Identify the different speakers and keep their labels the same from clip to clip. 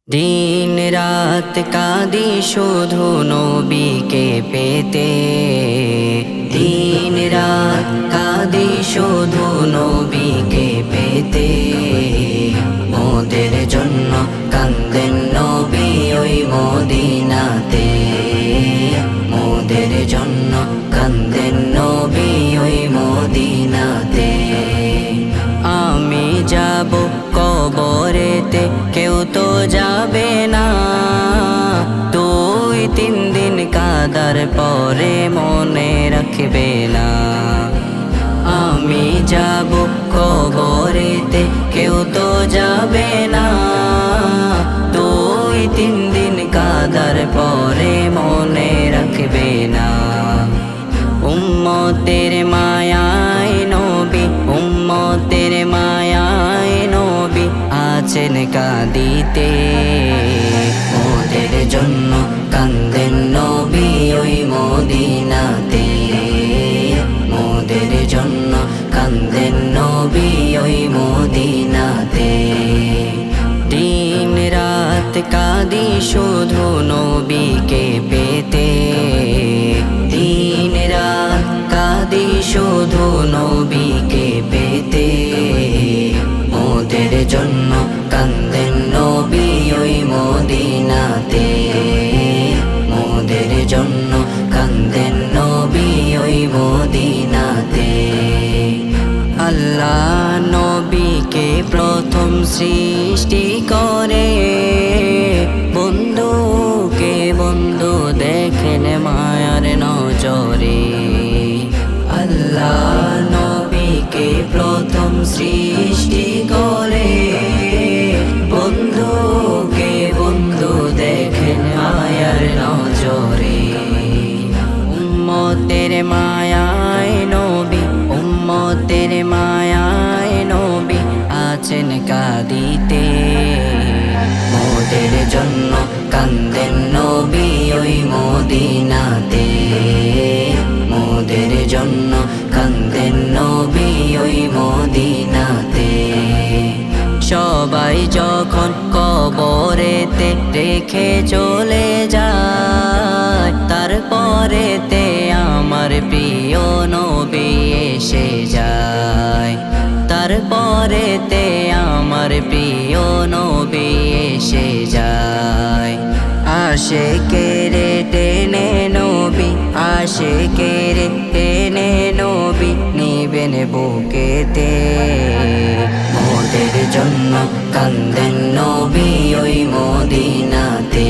Speaker 1: দিন রাত কাঁদি শুধু নবীকে পেতে, দিন রাত কাঁদি শুধু নবীকে পেতে। মোদের জন্য কান্দেন নবী ওই মদিনাতে, মোদের জন্য কান্দেন নবী ওই মদিনাতে। আমি যাব কবরেতে, কেউ তো যাবে না, 2-3 দিন কাদার পরে মনে রাখবে না। আমি যাব কবরেতে, কেউ তো যাবে না, 2-3 দিন কাদার পরে মনে রাখবে না। উম্মতের মায়ায় নবী, উম্মতের মায়ায় নবী আছেন কাঁদিতে। মোদের জন্য কান্দেন নবী ওই মদিনাতে, মোদের জন্য কান্দেন নবী ওই মদিনাতে। দিন রাত কাঁদি শুধু নবীকে পেতে, দিন রাত কাঁদি শুধু নবীকে পেতে। মোদের জন্য কান্দেন নবী ওই মদিনাতে, মোদের জন্য কান্দেন নবী ওই মদিনাতে। আল্লাহ নবীকে প্রথম সৃষ্টি করে, বন্ধুকে বন্ধু দেখেন মায়ার নজরে। আল্লাহ নবীকে প্রথম সৃষ্টি করে, বন্ধুকে বন্ধু দেখেন মায়ার নজরে। উম্মতের মায়ায় নবী, উম্মতের মায়ায় নবী আছেন কাঁদিতে। মোদের জন্য কান্দেন নবী ওই মদিনাতে, মোদের জন্য কান্দেন নবী ওই মদিনাতে। সবাই যখন কবরেতে রেখে চলে যায়, তারপরেতে আমার প্রিয় নবী এসে যায়, তারপরেতে আমার প্রিয় নবী এসে যায়। আশিকেরে টেনে নবী, আশিকেরে টেনে নবী নিবেন বুকেতে। মোদের জন্য কান্দেন নবী ওই মদিনাতে,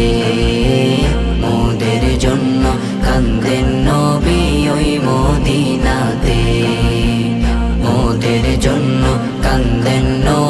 Speaker 1: মোদের জন্য কান্দেন নবী ওই মদিনাতে, মোদের জন্য কান্দেন নবী।